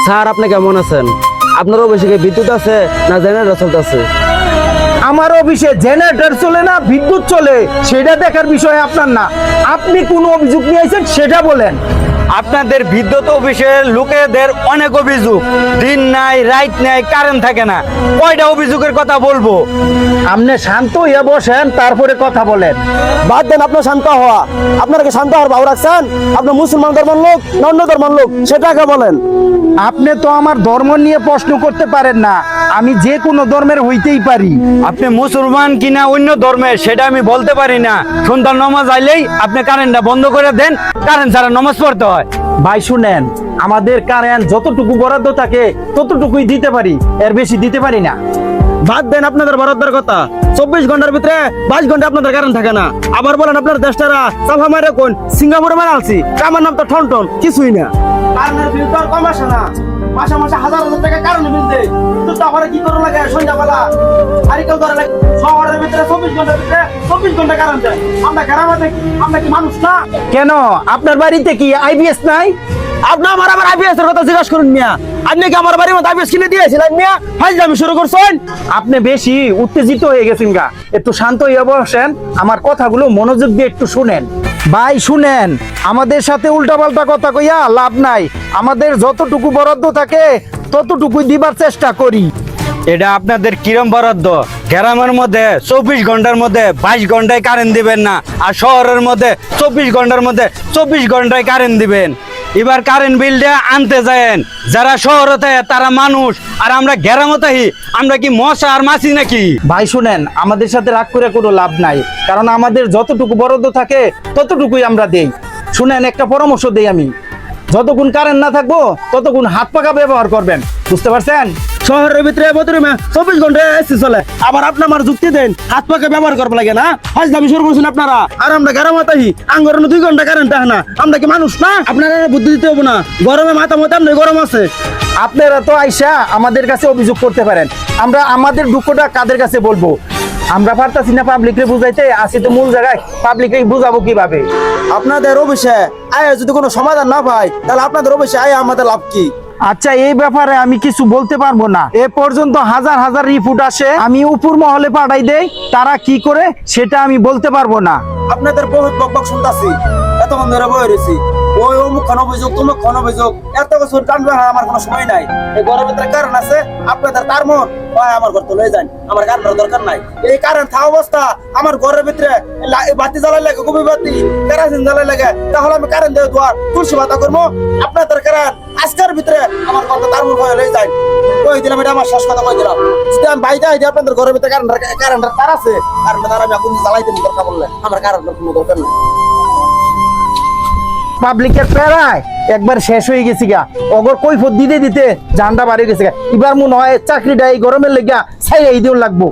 Sir আপনি কেমন আছেন? আপনার অফিসে কি বিদ্যুৎ আছে না জেনারেটর চলতেছে? আমার অফিসে জেনারেটর চলে না বিদ্যুৎ চলে সেটা দেখার বিষয় আপনার না। আপনি কোন অভিযোগ নিয়ে আইছেন সেটা বলেন। আপনাদের বিদ্যুৎ অফিসের লোকেদের অনেক অভিযোগ, দিন নাই রাত নাই কারেন্ট থাকে না। কয়টা অভিযোগের কথা বলবো? আপনি শান্ত হইয়া বসেন, তারপরে কথা বলেন। বাদ দেন আপনার শান্ত হওয়া। আপনারা কি শান্ত হওয়ার ভাব রাখছেন? আপনার মুসলমান ধর্মের লোক না অন্য ধর্মের লোক সেটা আগে বলেন। আপনি তো আমার ধর্ম নিয়ে প্রশ্ন করতে পারেন না, আমি যে কোনো ধর্মের হইতেই পারি। আপনি মুসলমান কিনা অন্য ধর্মের সেটা আমি বলতে পারি না। সন্ধ্যার নামাজ আইলেই আপনি কারেন্টটা বন্ধ করে দেন, কারেন্ট ছাড়া নামাজ পড়তে হয়। ভাই শুনেন, আমাদের কারেন্ট যতটুকু বরাদ্দ থাকে ততটুকুই দিতে পারি, এর বেশি দিতে পারি না। বাদ দেন আপনাদের বরাদ্দের কথা। 24 ঘন্টার ভিতরে 22 ঘন্টা আপনাদের কারেন্ট থাকে না। আবার বলেন আপনার দেশটারা চাফা মারে কোন সিঙ্গাপুরে মারা আলছি, আমার নাম তো ঠনঠন কিছুই না। কারেন্টের বিল তো আর কম আসে না, মাসে মাসে হাজার হাজার টাকা কারেন্ট বিল দেয়। তো তারপরে কি করে লাগে সন্ধ্যাবেলা সাইকেল ধরে লাগে শহরের ভিতরে 24 ঘন্টার ভিতরে 24 ঘন্টা কারেন্ট দেয়। আমরা গ্রামে দেখি, আমরা কি মানুষ না? কেন আপনার বাড়িতে কি আইবিএস নাই? আপনি আমার আবার আইপিএস এর কথা জিজ্ঞাসা করুন মিয়া। আপনি কি আমার বাড়ির মধ্যে আইপিএস কিনে দিয়েছিলেন মিয়া? ফাইজলামি শুরু করছেন। আপনি বেশি উত্তেজিত হয়ে গেছেন গা, একটু শান্ত হয়ে বসেন, আমার কথাগুলো মনোযোগ দিয়ে একটু শুনেন। ভাই শুনেন, আমাদের সাথে উল্টাপাল্টা কথা কইয়া লাভ নাই। আমাদের যতটুকু বরাদ্দ থাকে ততটুকুই দিবার চেষ্টা করি। এটা আপনাদের কিরম বরাদ্দ? গ্রামের মধ্যে 24 ঘন্টার মধ্যে 22 ঘন্টায় কারেন্ট দিবেন না, আর শহরের মধ্যে 24 ঘন্টার মধ্যে 24 ঘন্টায় কারেন্ট দিবেন। এবার কারেন্ট বিলটা আনতে যায়েন, যারা শহরে থাকে তারা মানুষ, আর আমরা গ্রামে থাকি, আমরা কি মশা আর মাছি নাকি? ভাই শুনেন, আমাদের সাথে রাগ করে কোনো লাভ নাই, কারণ আমাদের যতটুকু বরাদ্দ থাকে ততটুকুই আমরা দেই। শুনেন, একটা পরামর্শ দেই আমি, যতক্ষণ কারেন্ট না থাকবো ততক্ষণ হাত পাখা ব্যবহার করবেন, বুঝতে পারছেন? শহরের ভিতরে বদরুমে 24 ঘন্টা এসি চলে, আবার আপনি আমার যুক্তি দেন হাত পাকে ব্যবহার করবো লাগে না? ফাইজলামি শুরু করছেন আপনারা। আর আমরা গ্রামে থাকি, আঙ্গর 2 ঘন্টা কারেন্ট থাকে না, আমরা কি মানুষ না? আপনারা বুদ্ধি দিতে হবে না, গরমে মাথা মতো এমনি গরম আছে। আপনারা তো আইসা আমাদের কাছে অভিযোগ করতে পারেন, আমরা আমাদের দুঃখটা কাদের কাছে বলবো? আমরা পারতাছি না পাবলিকরে বুঝাইতে, আসি তো মূল জায়গায়, পাবলিকরে বুঝাবো কিভাবে? আপনাদের অফিসে আয় যদি কোনো সমাধান না পাই, তাহলে আপনাদের অফিসে আয় আমাদের লাভ কি? আচ্ছা, এই ব্যাপারে আমি কিছু বলতে পারবো না। এ পর্যন্ত হাজার হাজার রিপোর্ট আসে, আমি উপর মহলে পাঠাই দেই, তারা কি করে সেটা আমি বলতে পারবো না। আপনাদের বহুত বকবক শুনতাছি, এতক্ষণ ধরে বয়ে রয়েছি, ওই অমুক খান অভিযোগ তমুক খান অভিযোগ, এত বছর কানবে আমার কোনো সময় নাই। এই ঘরের ভিতরে কারণ আছে, আপনাদের তার মন আমার ঘর তো লয়ে যান, আমার কারেন্টের দরকার নাই। এই কারেন্ট থাকা অবস্থা আমার ঘরের ভিতরে বাতি জ্বালাই লাগে, কবি বাতি কেরাসিন জ্বালাই লাগে, তাহলে আমি কারেন্ট দিয়ে দোয়ার তুলসী পাতা করবো। আপনাদের কারেন্ট আজকের ভিতরে আমার ঘর তো তার মন হয়ে লয়ে যায়। কই দিলাম, এটা আমার শেষ কথা কই দিলাম। যদি আমি বাইরে আই আপনাদের ঘরের ভিতরে কারেন্টের তার আছে, কারেন্টের তার আমি এখন জ্বালাই দেবো দরকার বললে, আমার কারেন্টের কোনো দরকার নেই। পাবলিকের প্যারায় একবার শেষ হয়ে গেছি গা, অগর কৈফত দিতে দিতে জানটা বাড়ি গেছে গা। এবার মনে হয় চাকরিটা এই গরমের লেগা ছাই এই দিন লাগবো।